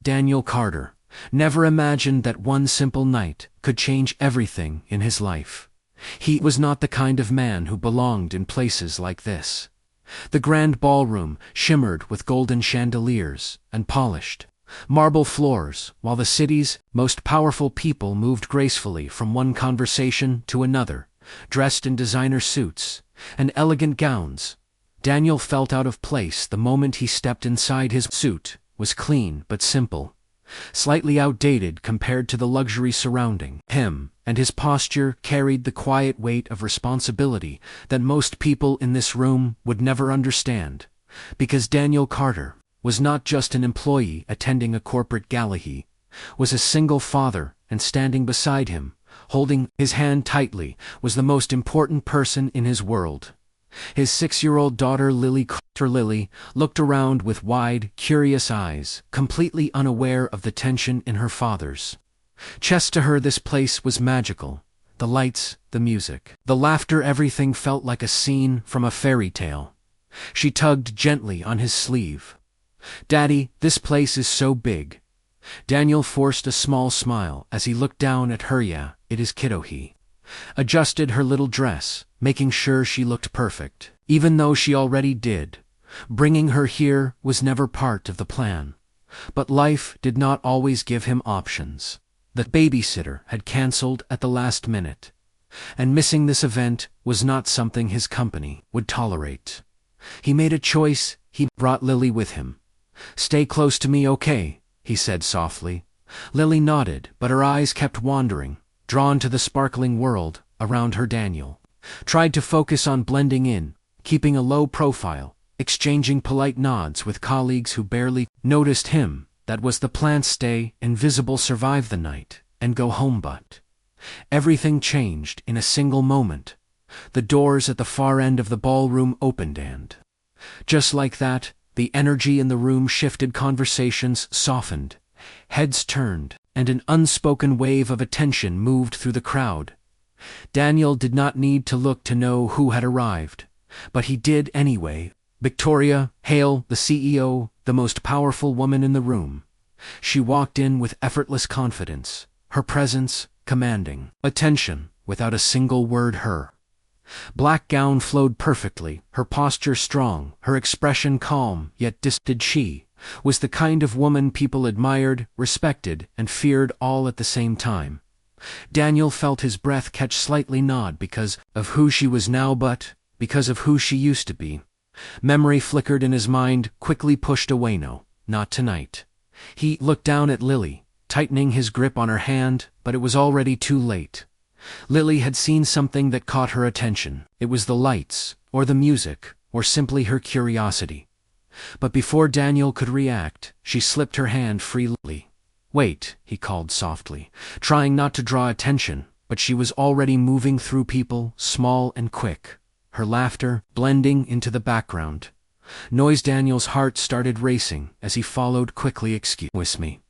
Daniel Carter never imagined that one simple night could change everything in his life. He was not the kind of man who belonged in places like this. The grand ballroom shimmered with golden chandeliers and polished marble floors, while the city's most powerful people moved gracefully from one conversation to another, dressed in designer suits and elegant gowns. Daniel felt out of place the moment he stepped inside. His suit was clean but simple, slightly outdated compared to the luxury surrounding him, and his posture carried the quiet weight of responsibility that most people in this room would never understand, because Daniel Carter was not just an employee attending a corporate gala. He was a single father, and standing beside him, holding his hand tightly, was the most important person in his world. His 6-year-old daughter Lily Carter. Lily looked around with wide, curious eyes, completely unaware of the tension in her father's chest. To her, this place was magical. The lights, the music, the laughter, everything felt like a scene from a fairy tale. She tugged gently on his sleeve. "Daddy, this place is so big." Daniel forced a small smile as he looked down at her. "Yeah, it is, kiddo." He adjusted her little dress, making sure she looked perfect, even though she already did. Bringing her here was never part of the plan. But life did not always give him options. The babysitter had canceled at the last minute, and missing this event was not something his company would tolerate. He made a choice. He brought Lily with him. "Stay close to me, okay?" he said softly. Lily nodded, but her eyes kept wandering, drawn to the sparkling world around her. Daniel tried to focus on blending in, keeping a low profile, exchanging polite nods with colleagues who barely noticed him. That was the plan: stay invisible, survive the night, and go home. But everything changed in a single moment. The doors at the far end of the ballroom opened, and just like that, the energy in the room shifted. Conversations softened, heads turned, and an unspoken wave of attention moved through the crowd. Daniel did not need to look to know who had arrived, but he did anyway. Victoria Hale, the CEO, the most powerful woman in the room. She walked in with effortless confidence, her presence commanding attention without a single word. Her black gown flowed perfectly, her posture strong, her expression calm yet distant. She was the kind of woman people admired, respected, and feared all at the same time. Daniel felt his breath catch slightly, not because of who she was now, but because of who she used to be. Memory flickered in his mind, quickly pushed away. No, not tonight. He looked down at Lily, tightening his grip on her hand, but it was already too late. Lily had seen something that caught her attention. It was the lights, or the music, or simply her curiosity. But before Daniel could react, she slipped her hand freely. "Wait," he called softly, trying not to draw attention, but she was already moving through people, small and quick, her laughter blending into the background noise. Daniel's heart started racing as he followed quickly. "Excuse me."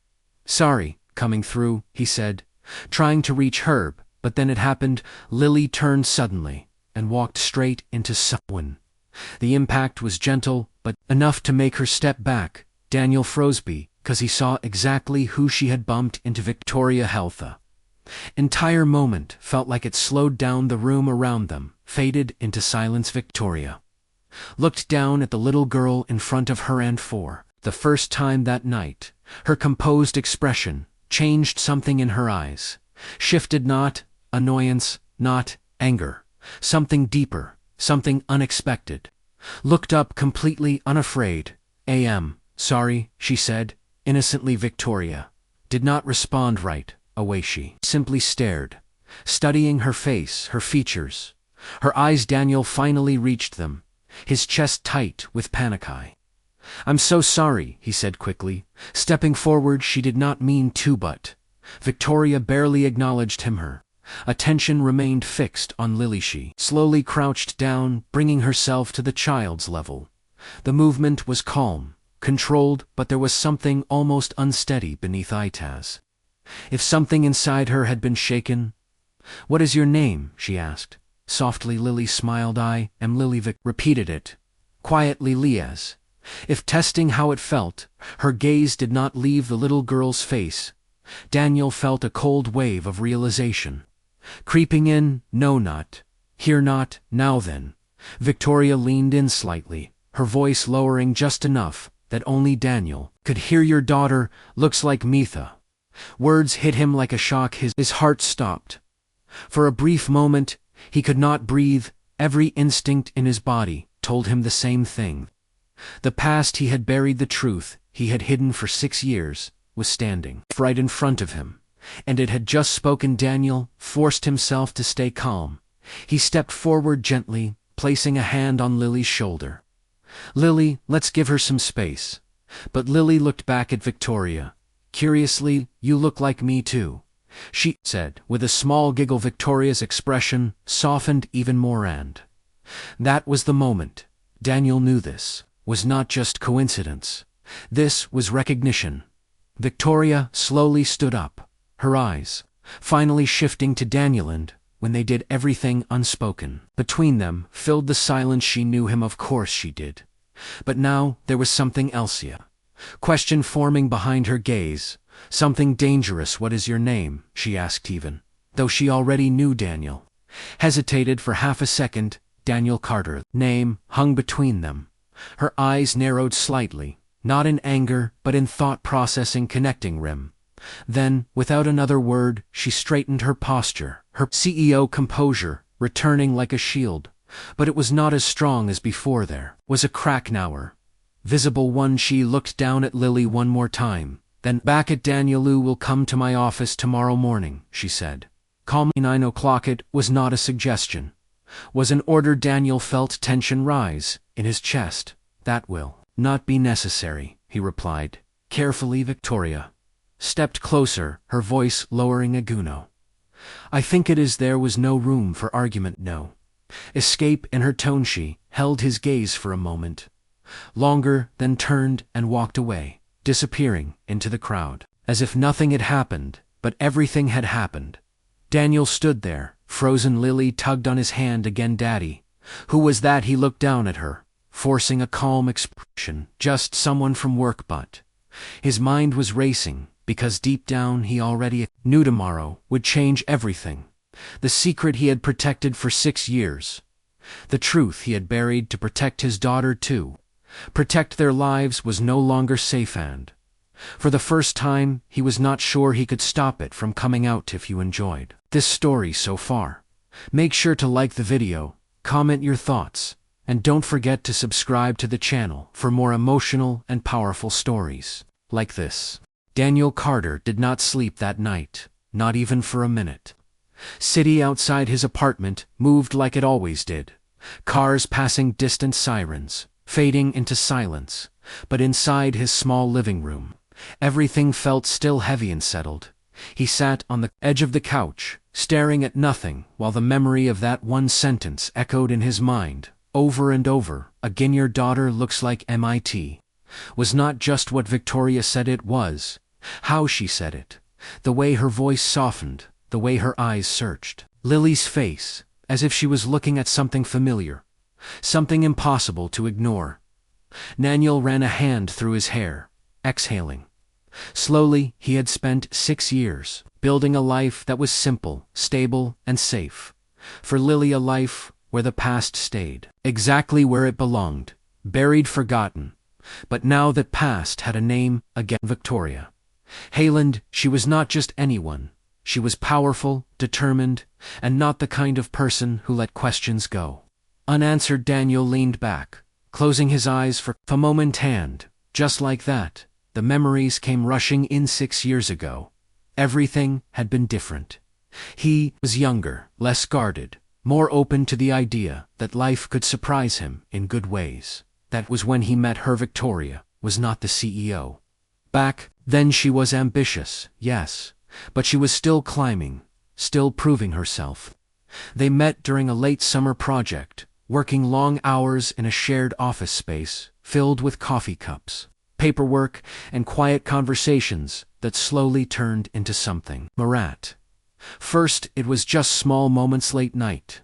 "Sorry, coming through," he said, trying to reach Herb, but then it happened. Lily turned suddenly and walked straight into someone. The impact was gentle, but enough to make her step back. Daniel froze because he saw exactly who she had bumped into. Victoria Hale. The entire moment felt like it slowed down. The room around them faded into silence. Victoria looked down at the little girl in front of her, and for the first time that night, her composed expression changed. Something in her eyes shifted, not annoyance, not anger, something deeper, something unexpected. Looked up completely unafraid. Sorry," she said, innocently. Victoria did not respond right away. She simply stared, studying her face, her features, her eyes. Daniel finally reached them, his chest tight with panic. "I'm so sorry," he said quickly, stepping forward. She did not mean to, but Victoria barely acknowledged him. Her attention remained fixed on Lily. She slowly crouched down, bringing herself to the child's level. The movement was calm, controlled, but there was something almost unsteady beneath it, as if something inside her had been shaken. "What is your name?" she asked softly. Lily smiled. "I am Lily." Vic repeated it quietly. "Liaz, If testing how it felt, her gaze did not leave the little girl's face. Daniel felt a cold wave of realization. Creeping in, no not. Here not, now then. Victoria leaned in slightly, her voice lowering just enough that only Daniel could hear. Your daughter looks like Mitha. Words hit him like a shock. His heart stopped. For a brief moment, he could not breathe. Every instinct in his body told him the same thing. The past he had buried, the truth he had hidden for 6 years, was standing right in front of him, and it had just spoken. Daniel forced himself to stay calm. He stepped forward gently, placing a hand on Lily's shoulder. "Lily, let's give her some space." But Lily looked back at Victoria. Curiously, "You look like me too," she said, with a small giggle. Victoria's expression softened even more, and that was the moment. Daniel knew this was not just coincidence. This was recognition. Victoria slowly stood up, her eyes finally shifting to Daniel, and when they did, everything unspoken between them filled the silence. She knew him, of course she did. But now there was something else. Question forming behind her gaze. Something dangerous. "What is your name?" she asked, even though she already knew. Daniel hesitated for half a second. Daniel Carter. Name hung between them. Her eyes narrowed slightly, not in anger, but in thought processing. Connecting rim. Then, without another word, she straightened her posture, her CEO composure returning like a shield. But it was not as strong as before. There was a crack now, visible one. She looked down at Lily one more time, then back at Daniel. "You will come to my office tomorrow morning," she said. Calmly. 9 o'clock. It was not a suggestion, was an order. Daniel felt tension rise in his chest. "That will not be necessary," he replied carefully. Victoria stepped closer, her voice lowering. "Aguno, I think it is." There was no room for argument, no escape in her tone. She held his gaze for a moment longer, then turned and walked away, disappearing into the crowd, as if nothing had happened. But everything had happened. Daniel stood there, frozen. Lily tugged on his hand again. "Daddy, who was that?" He looked down at her, forcing a calm expression. "Just someone from work." But his mind was racing, because deep down he already knew tomorrow would change everything. The secret he had protected for 6 years. The truth he had buried to protect his daughter too. Protect their lives was no longer safe, and for the first time he was not sure he could stop it from coming out. If you enjoyed this story so far, make sure to like the video, comment your thoughts, and don't forget to subscribe to the channel for more emotional and powerful stories like this. Daniel Carter did not sleep that night, not even for a minute. City outside his apartment moved like it always did. Cars passing, distant sirens fading into silence. But inside his small living room, everything felt still, heavy and settled. He sat on the edge of the couch, staring at nothing, while the memory of that one sentence echoed in his mind, over and over again. "Your daughter looks like MIT." Was not just what Victoria said, it was how she said it. The way her voice softened, the way her eyes searched Lily's face, as if she was looking at something familiar, something impossible to ignore. Daniel ran a hand through his hair, exhaling. Slowly, he had spent 6 years building a life that was simple, stable, and safe. For Lily, a life where the past stayed exactly where it belonged, buried, forgotten. But now that past had a name again. Victoria Hale. She was not just anyone. She was powerful, determined, and not the kind of person who let questions go unanswered. Daniel leaned back, closing his eyes for a moment, and just like that, the memories came rushing in. 6 years ago, everything had been different. He was younger, less guarded, more open to the idea that life could surprise him in good ways. That was when he met her. Victoria was not the CEO. Back then she was ambitious, yes, but she was still climbing, still proving herself. They met during a late summer project, working long hours in a shared office space filled with coffee cups, paperwork, and quiet conversations that slowly turned into something more. First, it was just small moments, late night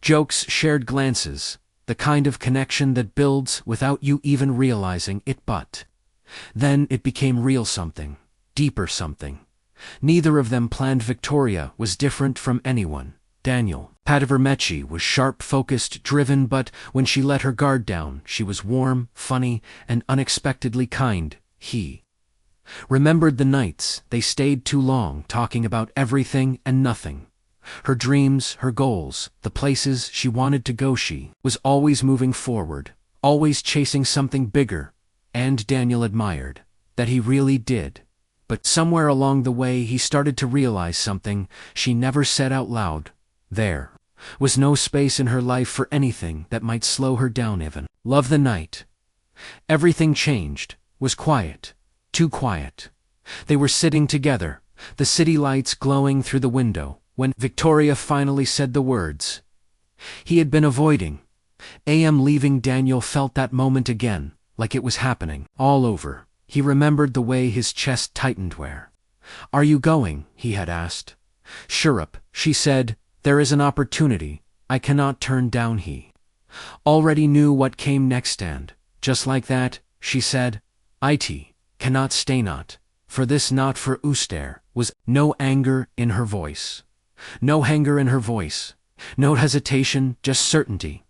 jokes, shared glances, the kind of connection that builds without you even realizing it. But then it became real something, deeper something. Neither of them planned. Victoria was different from anyone. Daniel Padavermechi was sharp, focused, driven, but when she let her guard down, she was warm, funny, and unexpectedly kind. He remembered the nights they stayed too long, talking about everything and nothing. Her dreams, her goals, the places she wanted to go. She was always moving forward, always chasing something bigger, and Daniel admired that he really did. But somewhere along the way he started to realize something she never said out loud. There was no space in her life for anything that might slow her down even. Love the night. Everything changed, was quiet, too quiet. They were sitting together, the city lights glowing through the window, when Victoria finally said the words he had been avoiding. Leaving. Daniel felt that moment again, like it was happening all over. He remembered the way his chest tightened. Where are you going? He had asked. Europe, she said. There is an opportunity I cannot turn down. He already knew what came next, and just like that, she said, "It cannot stay, not for this, not for Uster." Was no anger in her voice. No anger in her voice. No hesitation, just certainty.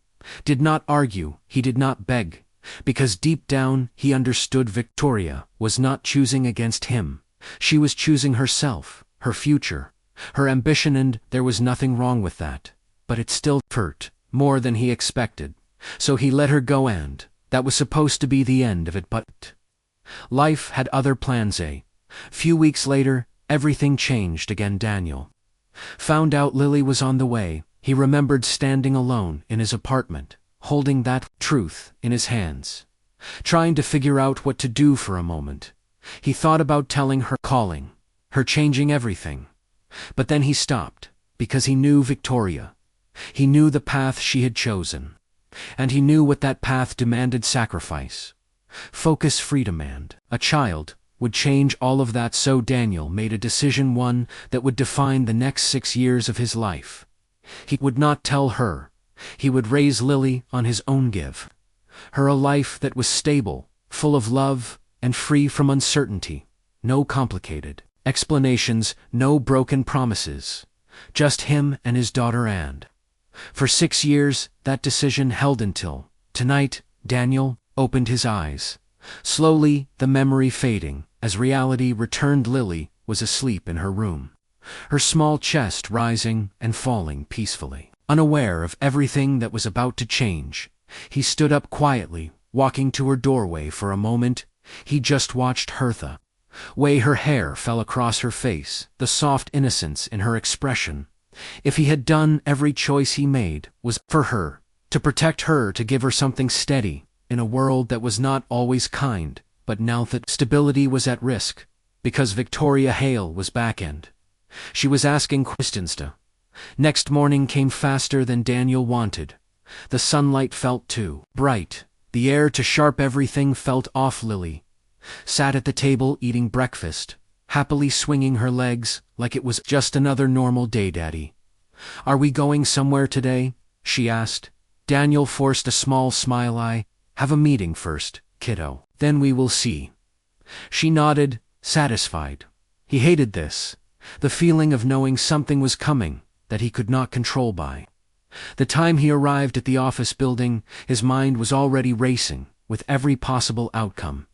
Did not argue, he did not beg, because deep down he understood Victoria was not choosing against him. She was choosing herself, her future, her ambition, and there was nothing wrong with that. But it still hurt more than he expected. So he let her go, and that was supposed to be the end of it. But life had other plans. A few weeks later, everything changed again. Daniel found out Lily was on the way. He remembered standing alone in his apartment, holding that truth in his hands, trying to figure out what to do. For a moment he thought about telling her, calling her, changing everything. But then he stopped, because he knew Victoria. He knew the path she had chosen, and he knew what that path demanded: sacrifice, focus, freedom, and a child would change all of that. So Daniel made a decision, one that would define the next 6 years of his life. He would not tell her. He would raise Lily on his own, give her a life that was stable, full of love, and free from uncertainty. No complicated explanations, no broken promises. Just him and his daughter, and for 6 years that decision held until tonight. Daniel opened his eyes, slowly, the memory fading as reality returned. Lily was asleep in her room, her small chest rising and falling peacefully. Unaware of everything that was about to change, he stood up quietly, walking to her doorway. For a moment he just watched Hertha. Way her hair fell across her face, the soft innocence in her expression. If he had done, every choice he made was for her, to protect her, to give her something steady in a world that was not always kind. But now that stability was at risk, because Victoria Hale was back, and she was asking questions. Next morning came faster than Daniel wanted. The sunlight felt too bright, the air too sharp. Everything felt off. Lily sat at the table eating breakfast, happily swinging her legs like it was just another normal day. "Daddy, are we going somewhere today?" she asked. Daniel forced a small smile. "I have a meeting first, kiddo. Then we will see." She nodded, satisfied. He hated this, the feeling of knowing something was coming that he could not control. By the time he arrived at the office building, his mind was already racing with every possible outcome.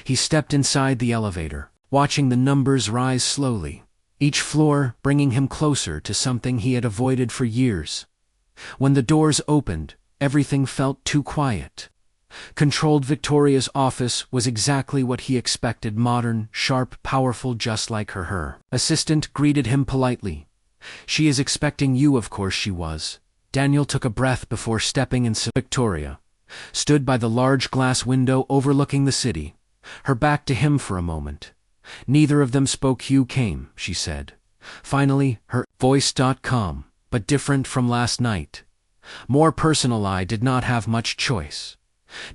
He stepped inside the elevator, watching the numbers rise slowly, each floor bringing him closer to something he had avoided for years. When the doors opened, everything felt too quiet. Controlled. Victoria's office was exactly what he expected: modern, sharp, powerful, just like her. Her assistant greeted him politely. "She is expecting you." Of course she was. Daniel took a breath before stepping inside. Victoria stood by the large glass window overlooking the city, her back to him. For a moment neither of them spoke. "You came," she said. Finally, her voice calm, but different from last night. More personal. "I did not have much choice,"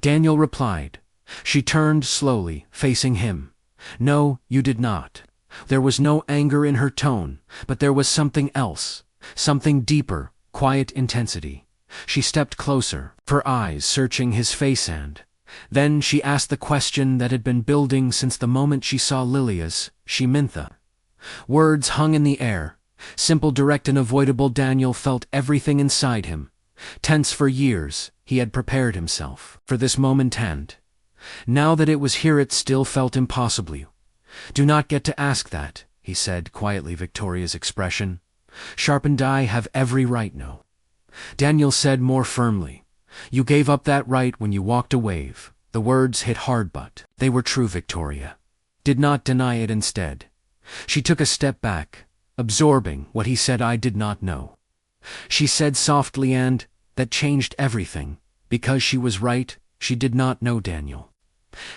Daniel replied. She turned slowly, facing him. "No, you did not." There was no anger in her tone, but there was something else, something deeper, quiet intensity. She stepped closer, her eyes searching his face, and then she asked the question that had been building since the moment she saw Lilia's. She Mintha. Words hung in the air. Simple, direct, and avoidable. Daniel felt everything inside him. Tense for years, he had prepared himself for this moment, and now that it was here it still felt impossible. "Do not get to ask that," he said quietly. Victoria's expression sharpened. "I have every right." "No," Daniel said more firmly. "You gave up that right when you walked away." The words hit hard, but they were true. Victoria did not deny it. Instead, she took a step back, absorbing what he said. "I did not know," she said softly, "and that changed everything. Because she was right, she did not know." Daniel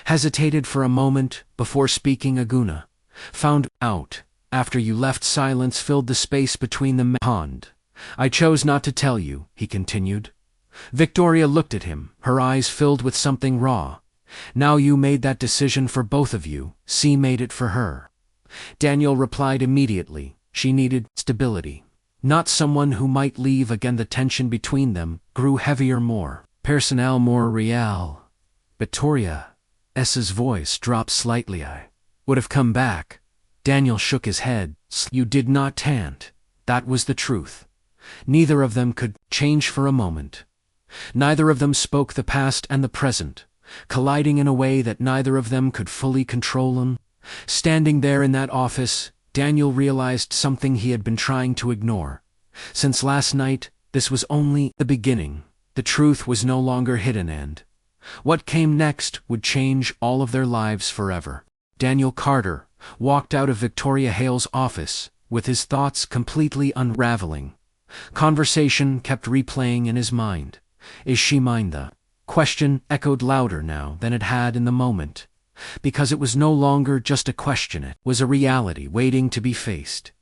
hesitated for a moment before speaking. "Aguna found out after you left." Silence filled the space between them. "Pond. I chose not to tell you," he continued. Victoria looked at him, her eyes filled with something raw. "Now you made that decision for both of you. She made it for her." Daniel replied immediately. She needed stability, not someone who might leave again. The tension between them grew heavier, more personal, more real. Victoria's voice dropped slightly. "I would have come back." Daniel shook his head. "You did not, and that was the truth." Neither of them could change for a moment. Neither of them spoke. The past and the present colliding in a way that neither of them could fully control them. Standing there in that office, Daniel realized something he had been trying to ignore. Since last night, this was only the beginning. The truth was no longer hidden, and what came next would change all of their lives forever. Daniel Carter walked out of Victoria Hale's office, with his thoughts completely unraveling. Conversation kept replaying in his mind. "Is she mine?" The question echoed louder now than it had in the moment, because it was no longer just a question, it was a reality waiting to be faced.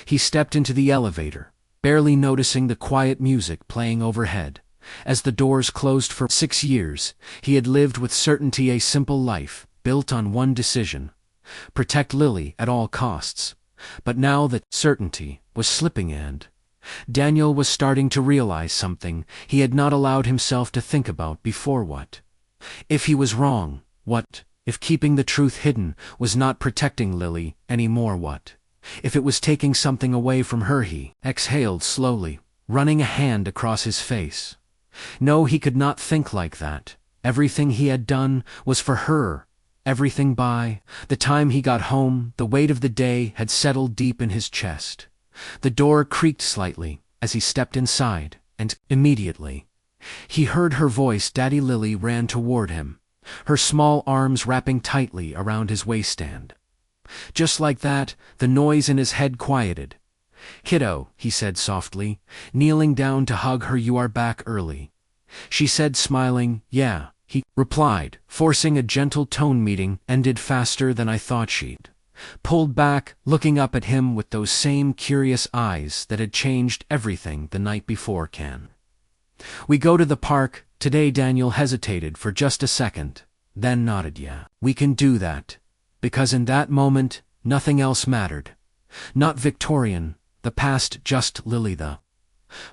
He stepped into the elevator, barely noticing the quiet music playing overhead. As the doors closed, for 6 years, he had lived with certainty, a simple life, built on one decision: protect Lily at all costs. But now that certainty was slipping, and Daniel was starting to realize something he had not allowed himself to think about before. What if he was wrong? What if keeping the truth hidden was not protecting Lily anymore? What if it was taking something away from her? He exhaled slowly, running a hand across his face. No, he could not think like that. Everything he had done was for her. Everything. By the time he got home, the weight of the day had settled deep in his chest. The door creaked slightly as he stepped inside, and immediately he heard her voice. Daddy. Lily ran toward him, her small arms wrapping tightly around his waistband. Just like that, the noise in his head quieted. "Kiddo," he said softly, kneeling down to hug her. "You are back early," she said, smiling. "Yeah," he replied, forcing a gentle tone. "Meeting ended faster than I thought." She'd pulled back, looking up at him with those same curious eyes that had changed everything the night before. "Can we go to the park today?" Daniel hesitated for just a second, then nodded. "Yeah, we can do that." Because in that moment, nothing else mattered. Not Victorian, the past, just Lily. The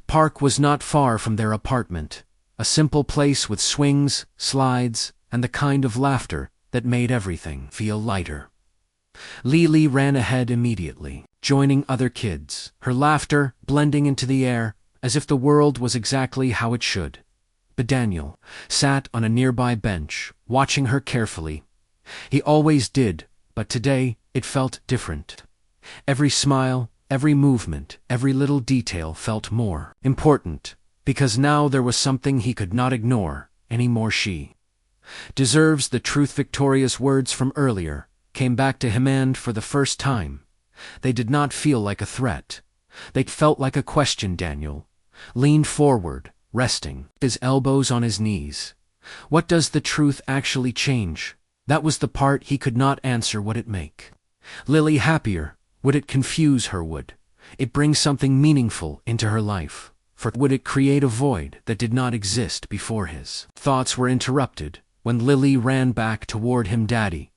park was not far from their apartment, a simple place with swings, slides, and the kind of laughter that made everything feel lighter. Lily ran ahead immediately, joining other kids, her laughter blending into the air as if the world was exactly how it should. But Daniel sat on a nearby bench, watching her carefully. He always did, but today it felt different. Every smile, every movement, every little detail felt more important, because now there was something he could not ignore anymore. "She deserves the truth." Victoria's words from earlier came back to him, and for the first time, they did not feel like a threat. They felt like a question. Daniel leaned forward, resting his elbows on his knees. What does the truth actually change? That was the part he could not answer. Would it make Lily happier? Would it confuse her? Would it bring something meaningful into her life? For would it create a void that did not exist before? His thoughts were interrupted when Lily ran back toward him. "Daddy,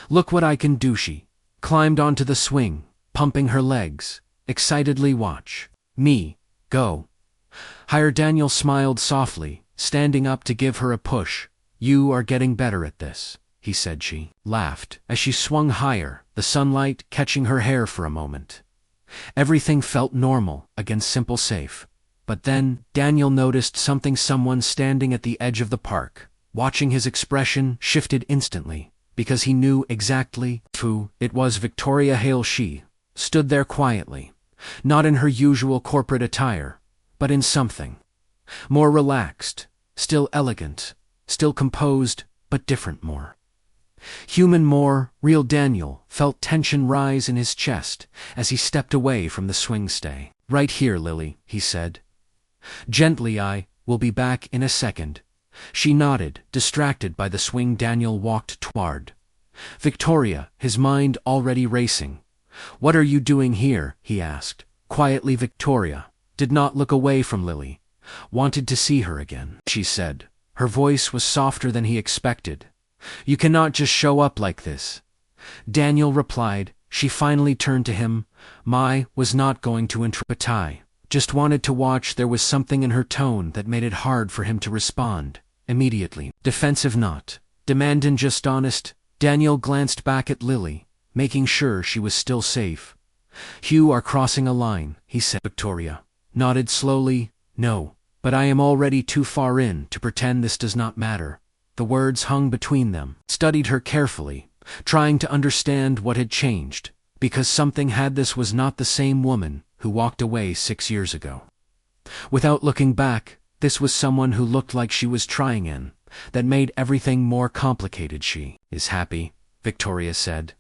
look what I can do." She climbed onto the swing, pumping her legs excitedly. "Watch me go." Higher. Daniel smiled softly, standing up to give her a push. You are getting better at this, he said. She laughed as she swung higher, the sunlight catching her hair for a moment. Everything felt normal, again simple, safe. But then, Daniel noticed something. Someone standing at the edge of the park. Watching, his expression shifted instantly, because he knew exactly who it was. Victoria Hale. She stood there quietly, not in her usual corporate attire, but in something more relaxed, still elegant, still composed, but different, more human, more real. Daniel felt tension rise in his chest as he stepped away from the swing. Stay right here, Lily, he said gently. I will be back in a second. She nodded, distracted by the swing. Daniel walked toward Victoria, his mind already racing. What are you doing here? He asked quietly. Victoria did not look away from Lily. Wanted to see her again, she said. Her voice was softer than he expected. You cannot just show up like this, Daniel replied. She finally turned to him. Was not going to interrupt. I just wanted to watch. There was something in her tone that made it hard for him to respond immediately. Defensive, not demanding, just honest. Daniel glanced back at Lily, making sure she was still safe. You are crossing a line, he said. Victoria nodded slowly. No, but I am already too far in to pretend this does not matter. The words hung between them. Studied her carefully, trying to understand what had changed, because something had. This was not the same woman who walked away 6 years ago. Without looking back, this was someone who looked like she was trying, and that made everything more complicated. She is happy, Victoria said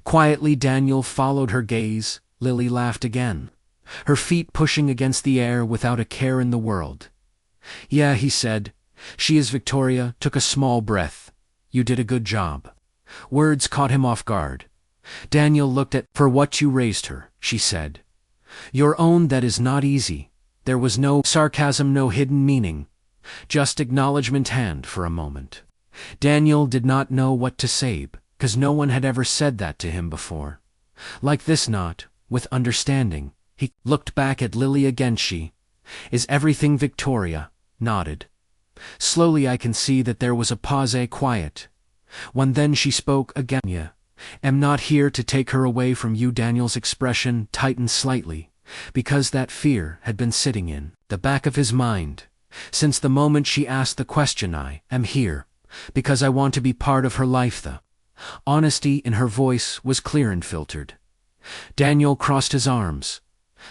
quietly. Daniel followed her gaze. Lily laughed again, her feet pushing against the air without a care in the world. Yeah, he said. She is. Victoria took a small breath. You did a good job. Words caught him off guard. Daniel looked at for what you raised her, she said. Your own. That is not easy. There was no sarcasm, no hidden meaning, just acknowledgement. Hand for a moment. Daniel did not know what to say, because no one had ever said that to him before. Like this, not with understanding. He looked back at Lily again. She is everything. Victoria nodded. Slowly. I can see that there was a pause, a quiet one. Then she spoke again. Yeah, am not here to take her away from you. Daniel's expression tightened slightly, because that fear had been sitting in the back of his mind since the moment she asked the question. I am here because I want to be part of her life. The honesty in her voice was clear and filtered. Daniel crossed his arms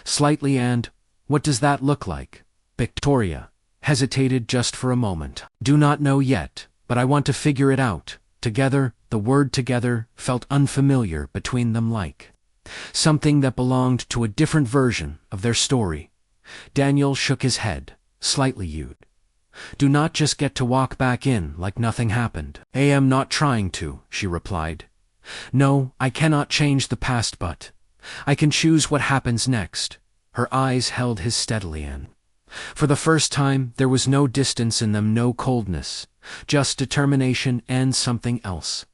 slightly. And what does that look like? Victoria hesitated just for a moment. Do not know yet, but I want to figure it out. Together. The word together felt unfamiliar between them, like something that belonged to a different version of their story. Daniel shook his head slightly. You do not just get to walk back in like nothing happened. I am not trying to, she replied. No, I cannot change the past, but I can choose what happens next. Her eyes held his steadily, and for the first time there was no distance in them, no coldness, just determination and something else.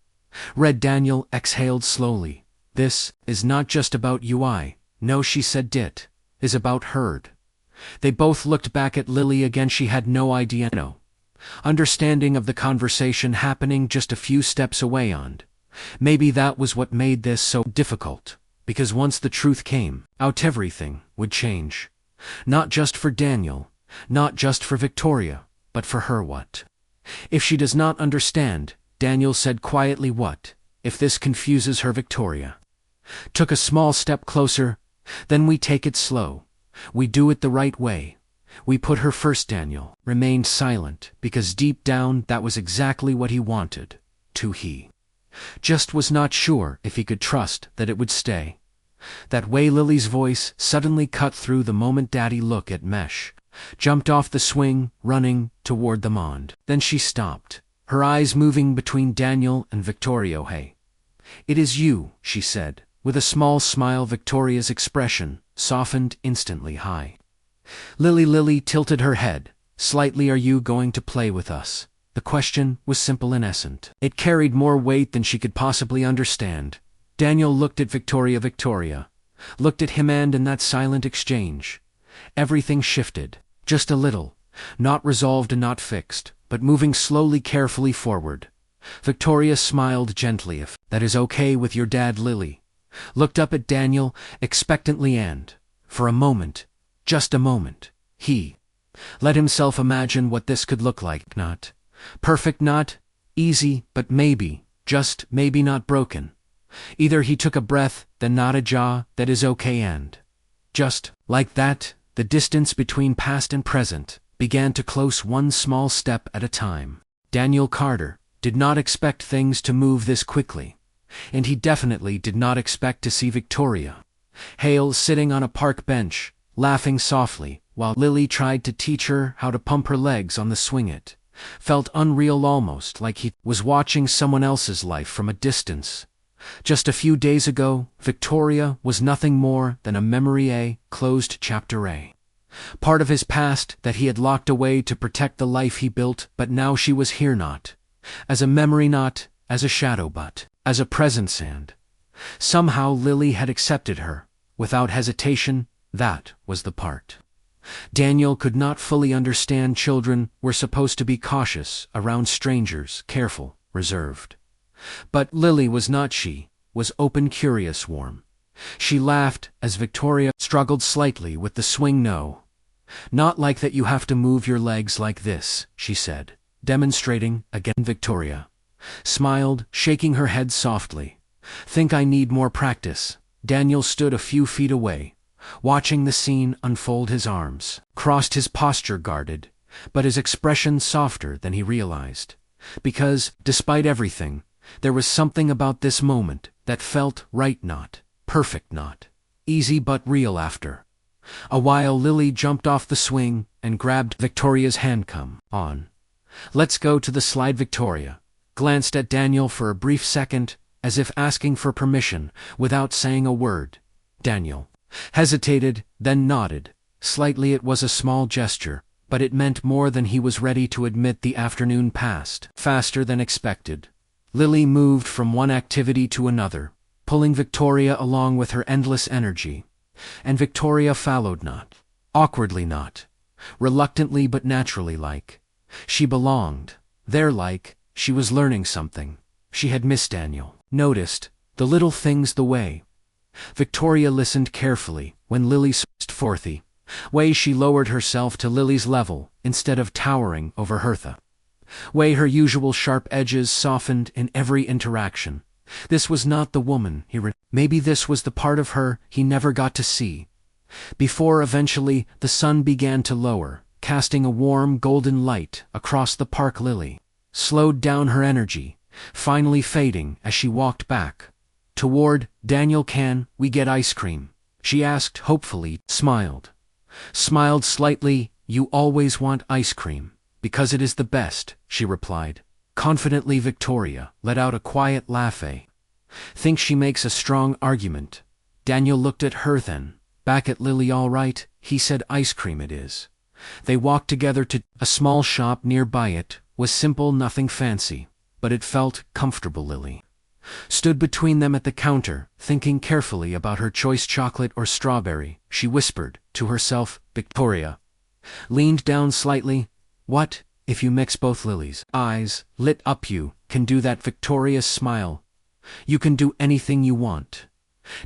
Daniel exhaled slowly. This is not just about you. I know, she said. It is about her. They both looked back at Lily again. She had no idea, no understanding of the conversation happening just a few steps away. And maybe that was what made this so difficult, because once the truth came out, everything would change. Not just for Daniel, not just for Victoria, but for her. What if she does not understand? Daniel said quietly. What if this confuses her? Victoria took a small step closer. Then we take it slow. We do it the right way. We put her first. Daniel remained silent, because deep down that was exactly what he wanted to. He just was not sure if he could trust that it would stay that way. Lily's voice suddenly cut through the moment. Daddy, look at Mesh. Jumped off the swing, running toward the mound. Then she stopped, her eyes moving between Daniel and Victoria. Hey, it is you, she said, with a small smile. Victoria's expression softened instantly. Hi. Lily tilted her head slightly. Are you going to play with us? The question was simple and essence. It carried more weight than she could possibly understand. Daniel looked at Victoria. Victoria looked at him, and in that silent exchange, everything shifted. Just a little, not resolved and not fixed, but moving slowly, carefully forward. Victoria smiled gently. If that is okay with your dad, Lily looked up at Daniel expectantly, and, for a moment, just a moment, he let himself imagine what this could look like. Not perfect, not easy, but maybe, just maybe not broken. Either. He took a breath, then nodded. Jaw, that is okay. And just like that, the distance between past and present began to close, one small step at a time. Daniel Carter did not expect things to move this quickly, and he definitely did not expect to see Victoria Hale sitting on a park bench, laughing softly, while Lily tried to teach her how to pump her legs on the swing. It felt unreal, almost like he was watching someone else's life from a distance. Just a few days ago, Victoria was nothing more than a memory, a closed chapter, a part of his past that he had locked away to protect the life he built. But now she was here, not as a memory, not as a shadow, but as a presence. And somehow Lily had accepted her without hesitation. That was the part Daniel could not fully understand. Children were supposed to be cautious around strangers, careful, reserved. But Lily was not. She was open, curious, warm. She laughed as Victoria struggled slightly with the swing. No, not like that. You have to move your legs like this, she said, demonstrating again. Victoria smiled, shaking her head softly. Think I need more practice. Daniel stood a few feet away, watching the scene unfold. His arms crossed, his posture guarded, but his expression softer than he realized. Because, despite everything, there was something about this moment that felt right, not perfect, not easy, but real. After a while, Lily jumped off the swing and grabbed Victoria's hand. Come on, let's go to the slide. Victoria glanced at Daniel for a brief second, as if asking for permission, without saying a word. Daniel hesitated, then nodded slightly. It was a small gesture, but it meant more than he was ready to admit. The afternoon passed faster than expected. Lily moved from one activity to another, pulling Victoria along with her endless energy. And Victoria followed, not awkwardly, not reluctantly, but naturally, like she belonged there, like she was learning something she had missed. Daniel noticed the little things, the way Victoria listened carefully when Lily spoke forth, the way she lowered herself to Lily's level instead of towering over her, the way her usual sharp edges softened in every interaction. This was not the woman maybe this was the part of her he never got to see. Before eventually the sun began to lower, casting a warm golden light across the park. Lily slowed down, her energy finally fading as she walked back toward Daniel. Can we get ice cream? She asked hopefully. Smiled slightly. You always want ice cream, because it is the best, she replied confidently. Victoria let out a quiet laugh. Think she makes a strong argument. Daniel looked at her, then back at Lily. All right, he said, ice cream it is. They walked together to a small shop nearby. It was simple, nothing fancy, but it felt comfortable. Lily stood between them at the counter, thinking carefully about her choice, chocolate or strawberry. She whispered to herself. Victoria leaned down slightly. What if you mix both? Lily's eyes lit up. You can do that. Victoria's smile. You can do anything you want.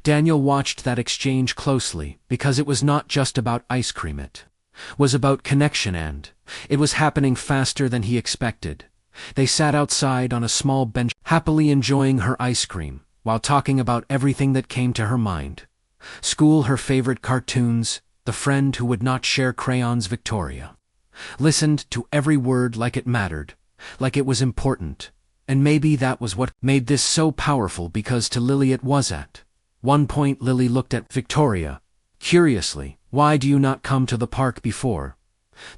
Daniel watched that exchange closely, because it was not just about ice cream. It was about connection, and it was happening faster than he expected. They sat outside on a small bench, happily enjoying her ice cream, while talking about everything that came to her mind. School, her favorite cartoons, the friend who would not share crayons. Victoria listened to every word like it mattered, like it was important. And maybe that was what made this so powerful, because to Lily it was. At one point Lily looked at Victoria curiously. Why do you not come to the park before?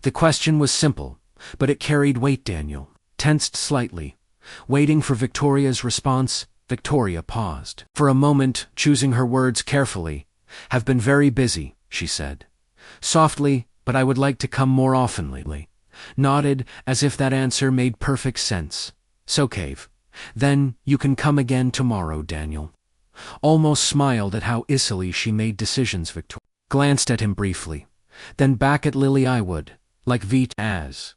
The question was simple, but it carried weight. Daniel tensed slightly, waiting for Victoria's response. Victoria paused for a moment, choosing her words carefully. Have been very busy, she said softly, but I would like to come more often. Lily nodded, as if that answer made perfect sense. So cave. Then you can come again tomorrow. Daniel almost smiled at how easily she made decisions. Victoria glanced at him briefly, Then back at Lily I would, like Vita as.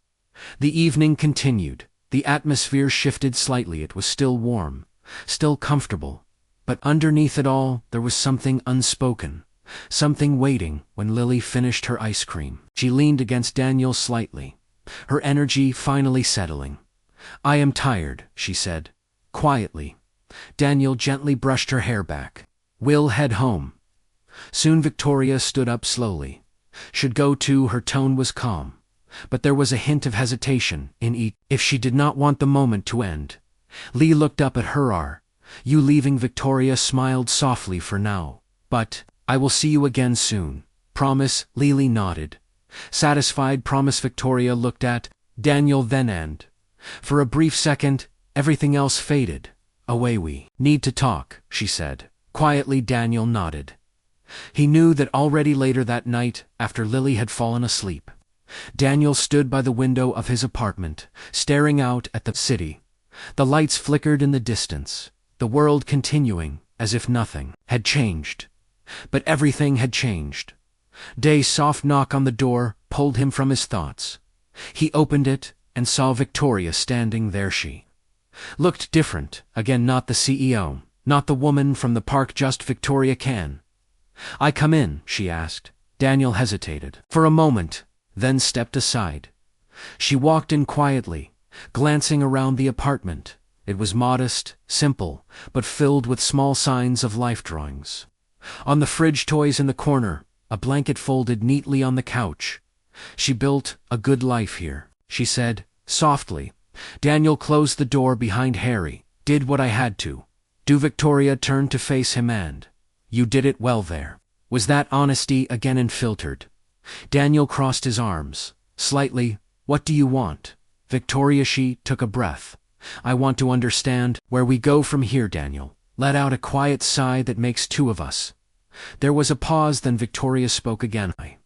The evening continued. The atmosphere shifted slightly. It was still warm, still comfortable. But underneath it all, there was something unspoken, something waiting. When Lily finished her ice cream, she leaned against Daniel slightly, her energy finally settling. "I am tired," she said, quietly. Daniel gently brushed her hair back. "We'll head home." Soon Victoria stood up slowly. "Should go too." Her tone was calm, but there was a hint of hesitation in each. If she did not want the moment to end. Lee looked up at her. "Are you leaving?" Victoria smiled softly. "For now. But I will see you again soon. Promise?" Lily nodded. "Satisfied." "Promise." Victoria looked at Daniel then, and for a brief second, everything else faded away. "We need to talk," she said, quietly. Daniel nodded. He knew that already. Later that night, after Lily had fallen asleep, Daniel stood by the window of his apartment, staring out at the city. The lights flickered in the distance, the world continuing as if nothing had changed. But everything had changed. Day's soft knock on the door pulled him from his thoughts. He opened it and saw Victoria standing there. She looked different again. Not the CEO, not the woman from the park, just Victoria. "Can I come in?" she asked. Daniel hesitated for a moment, then stepped aside. She walked in quietly, glancing around the apartment. It was modest, simple, but filled with small signs of life. Drawings on the fridge, toys in the corner, a blanket folded neatly on the couch. "She built a good life here," she said, softly. Daniel closed the door behind Harry. "Did what I had to do." Victoria turned to face him. "And you did it well there." Was that honesty again unfiltered? Daniel crossed his arms slightly. "What do you want?" Victoria, she took a breath. "I want to understand where we go from here." Daniel let out a quiet sigh. "That makes two of us." There was a pause, then Victoria spoke again. "I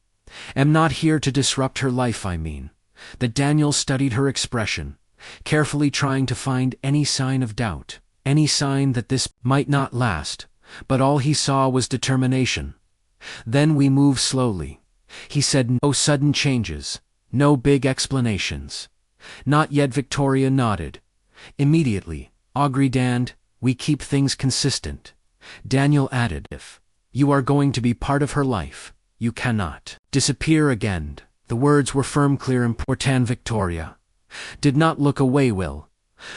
am not here to disrupt her life. I mean that." Daniel studied her expression, carefully trying to find any sign of doubt, any sign that this might not last, but all he saw was determination. "Then we move slowly," he said. "No sudden changes, no big explanations." "Not yet." Victoria nodded. "Immediately." "Agreed. "And we keep things consistent." Daniel added, "If you are going to be part of her life, you cannot disappear again." The words were firm, clear, important. Victoria did not look away. "Will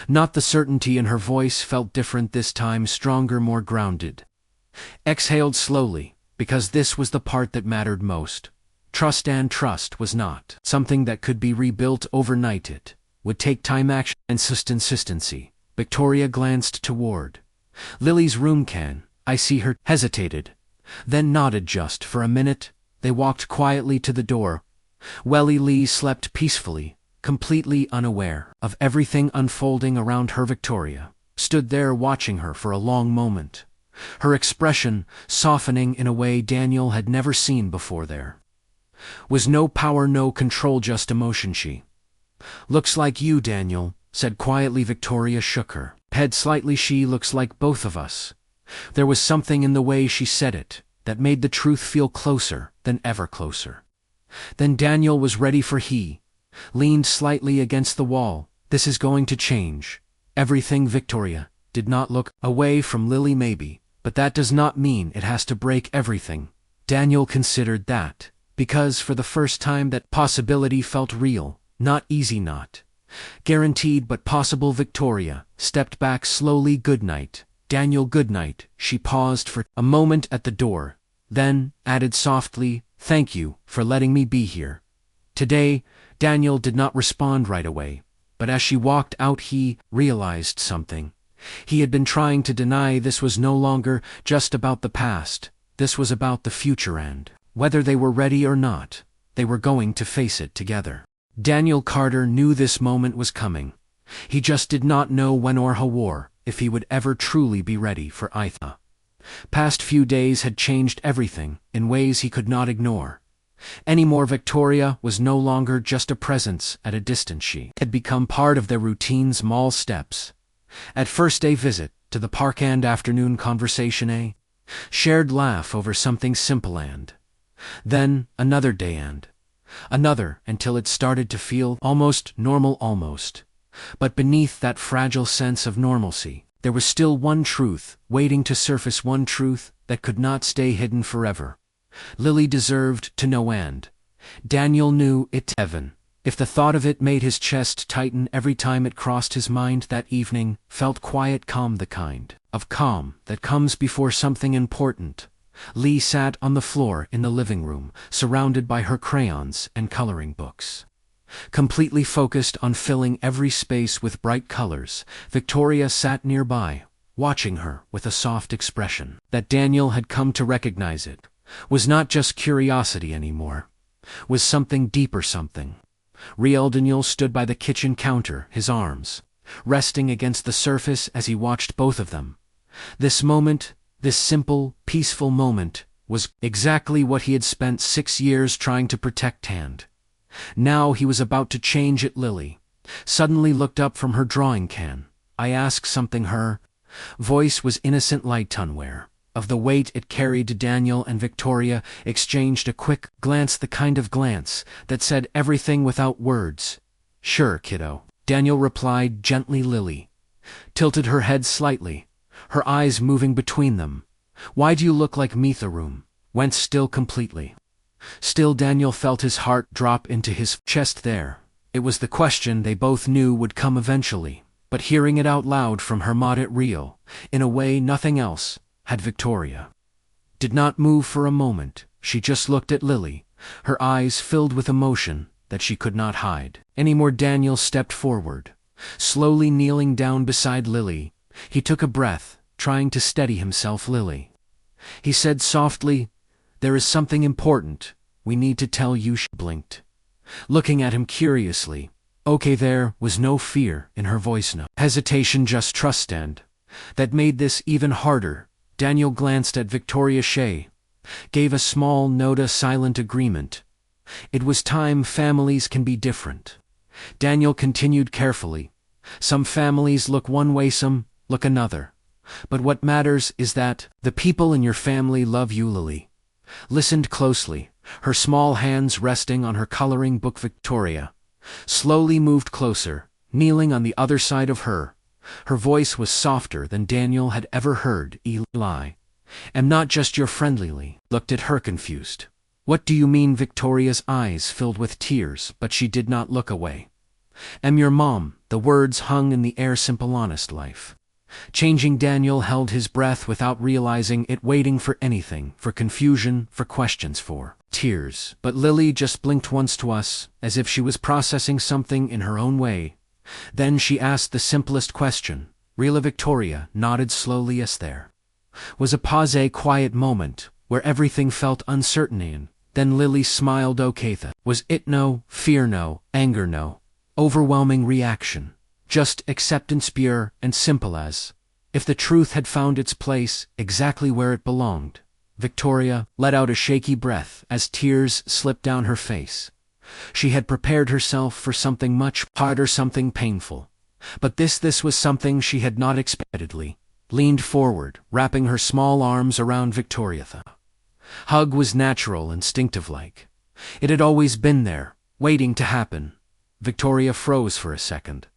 not." The certainty in her voice felt different this time, stronger, more grounded. Exhaled slowly, because this was the part that mattered most. Trust. And trust was not something that could be rebuilt overnight. It would take time, action, and consistency. Victoria glanced toward Lily's room. "Can I see her?" Hesitated, then nodded. Just for a minute. They walked quietly to the door. Lee slept peacefully, completely unaware of everything unfolding around her. Victoria stood there watching her for a long moment, her expression softening in a way Daniel had never seen before. There was no power, no control, just emotion. "She looks like you," Daniel said quietly. Victoria shook her head slightly. "She looks like both of us." There was something in the way she said it that made the truth feel closer than ever, closer. Then Daniel was ready, for he leaned slightly against the wall. "This is going to change everything." Victoria did not look away from Lily. "Maybe, but that does not mean it has to break everything." Daniel considered that, because for the first time that possibility felt real, not easy, not guaranteed, but possible. Victoria stepped back slowly. "Good night, Daniel." "Good night." She paused for a moment at the door, then added softly, "Thank you for letting me be here today." Daniel did not respond right away, but as she walked out he realized something he had been trying to deny. This was no longer just about the past. This was about the future, and whether they were ready or not, they were going to face it together. Daniel Carter knew this moment was coming. He just did not know when or how, or if he would ever truly be ready for either. Past few days had changed everything in ways he could not ignore anymore. Victoria was no longer just a presence at a distance. She had become part of their routine. Small steps. At first, a visit to the park, and afternoon conversation, a shared laugh over something simple, and Then, another day and another, until it started to feel almost normal almost. But beneath that fragile sense of normalcy, there was still one truth, waiting to surface, one truth that could not stay hidden forever. Lily deserved to know, and Daniel knew it. Heaven, if the thought of it made his chest tighten every time it crossed his mind, that evening felt quiet calm, the kind of calm that comes before something important. Lee sat on the floor in the living room, surrounded by her crayons and coloring books. Completely focused on filling every space with bright colors, Victoria sat nearby, watching her with a soft expression. That Daniel had come to recognize it was not just curiosity anymore, was something deeper, something real. Daniel stood by the kitchen counter, his arms resting against the surface as he watched both of them. This moment, this simple, peaceful moment, was exactly what he had spent 6 years trying to protect. And now he was about to change it. Lily suddenly looked up from her drawing. "Can I ask something?" Her voice was innocent, light, unaware of the weight it carried. Daniel and Victoria exchanged a quick glance, the kind of glance that said everything without words. "Sure, kiddo," Daniel replied gently. Lily tilted her head slightly, her eyes moving between them. "Why do you look like me?" The room went still, completely still. Daniel felt his heart drop into his chest. There, it was the question they both knew would come eventually, but hearing it out loud from her made it real, in a way nothing else had. Victoria did not move for a moment. She just looked at Lily, her eyes filled with emotion that she could not hide anymore. Daniel stepped forward, slowly kneeling down beside Lily. He took a breath, trying to steady himself. "Lily," he said softly, "there is something important we need to tell you." She blinked, looking at him curiously. "Okay." There was no fear in her voice, no hesitation, just trust, and that made this even harder. Daniel glanced at Victoria Hale, gave a small nod, a silent agreement. It was time. Families can be different, Daniel continued carefully. Some families look one way, some look another. But what matters is that the people in your family love you. Lily listened closely, her small hands resting on her coloring book. Victoria slowly moved closer, kneeling on the other side of her. Her voice was softer than Daniel had ever heard. "Eli, am not just your friend." Lily looked at her confused. "What do you mean?" Victoria's eyes filled with tears, but she did not look away. "Am your mom." The words hung in the air, simple, honest, life changing. Daniel held his breath without realizing it, waiting for anything, for confusion, for questions, for tears. But Lily just blinked once to us, as if she was processing something in her own way. Then she asked the simplest question. Real. Victoria nodded slowly. Yes. There was a pause, a quiet moment, where everything felt uncertain. And then Lily smiled. "Okay, that was it. No fear, no anger, no overwhelming reaction. Just acceptance, pure and simple, as if the truth had found its place exactly where it belonged." Victoria let out a shaky breath as tears slipped down her face. She had prepared herself for something much harder, something painful. But this was something she had not expected. Lee leaned forward, wrapping her small arms around Victoria. The hug was natural, instinctive-like. It had always been there, waiting to happen. Victoria froze for a second,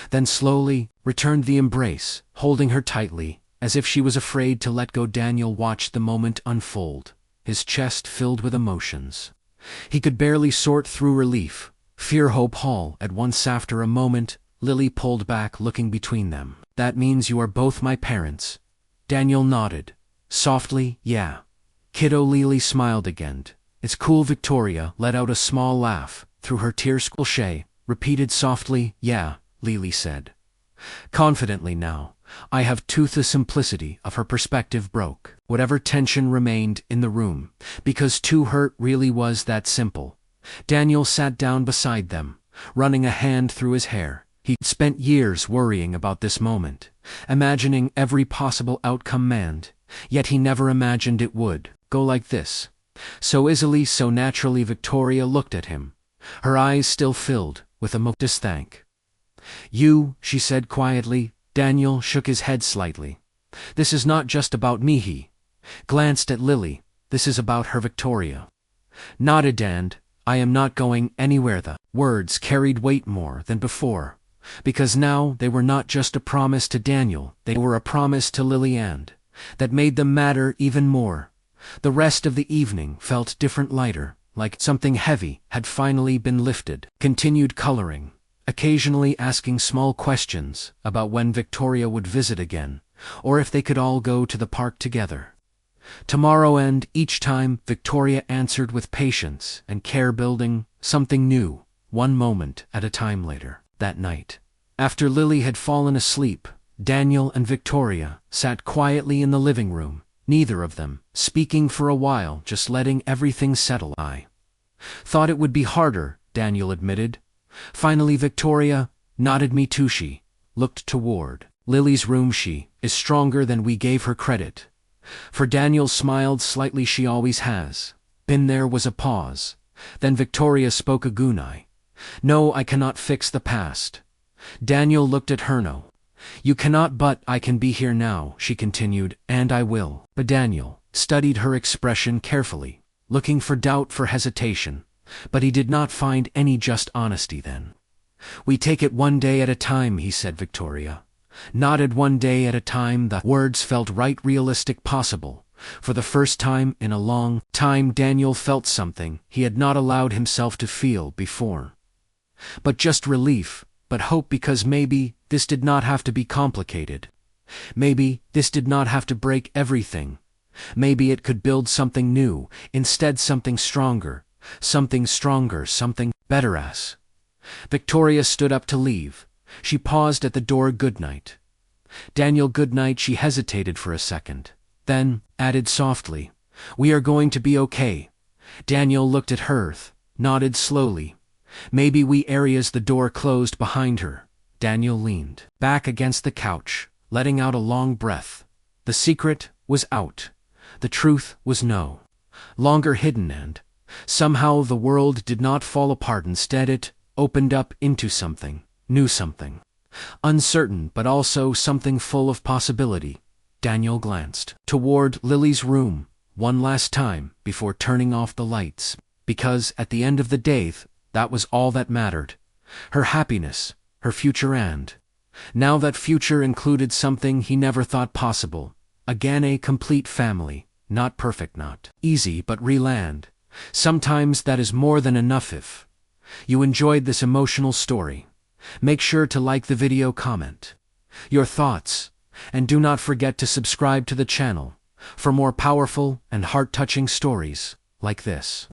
then slowly returned the embrace, holding her tightly, as if she was afraid to let go. Daniel watched the moment unfold, his chest filled with emotions. He could barely sort through relief, fear, hope, all at once. After a moment, Lily pulled back, looking between them. "That means you are both my parents?" Daniel nodded softly. "Yeah, kiddo." Lily smiled again. "It's cool." Victoria let out a small laugh through her tears. "Shay," repeated softly. "Yeah," Lily said confidently. Now I have tooth. The simplicity of her perspective broke whatever tension remained in the room, because to her it really was that simple. Daniel sat down beside them, running a hand through his hair. He'd spent years worrying about this moment, imagining every possible outcome, and yet he never imagined it would go like this, so easily, so naturally. Victoria looked at him, her eyes still filled with emotion. "Thank you," she said quietly. Daniel shook his head slightly. "This is not just about me." He glanced at Lily. "This is about her." Victoria Nodded and, I am not going anywhere. The words carried weight more than before, because now they were not just a promise to Daniel, they were a promise to Lily, and that made them matter even more. The rest of the evening felt different, lighter, like something heavy had finally been lifted. Continued coloring, occasionally asking small questions about when Victoria would visit again, or if they could all go to the park together tomorrow, and each time Victoria answered with patience and care, building something new, one moment at a time. Later that night, after Lily had fallen asleep, Daniel and Victoria sat quietly in the living room, neither of them speaking for a while, just letting everything settle. I thought it would be harder, Daniel admitted. Finally Victoria nodded. Me too. She looked toward Lily's room. She is stronger than we gave her credit for. Daniel smiled slightly. She always has been. There was a pause. Then Victoria spoke. Agunai. No, I cannot fix the past. Daniel looked at her. No, you cannot, but I can be here now, she continued, and I will. But Daniel studied her expression carefully, looking for doubt, for hesitation, but he did not find any, just honesty. Then we take it one day at a time, he said. Victoria nodded. One day at a time. The words felt right, realistic, possible. For the first time in a long time, Daniel felt something he had not allowed himself to feel before. But just relief, but hope, because maybe this did not have to be complicated. Maybe this did not have to break everything. Maybe it could build something new, instead something stronger, something better. As Victoria stood up to leave, she paused at the door. Good night, Daniel. Good night. She hesitated for a second, then added softly, we are going to be okay. Daniel looked at her, nodded slowly. Maybe we areas. The door closed behind her. Daniel leaned back against the couch, letting out a long breath. The secret was out. The truth was no longer hidden, and somehow the world did not fall apart. Instead it opened up into something new, something uncertain, but also something full of possibility. Daniel glanced toward Lily's room one last time before turning off the lights, because at the end of the day, that was all that mattered. Her happiness, her future, and now that future included something he never thought possible. Again, a complete family. Not perfect, not easy, but real, and sometimes that is more than enough. If you enjoyed this emotional story, make sure to like the video, comment your thoughts, and do not forget to subscribe to the channel for more powerful and heart-touching stories like this.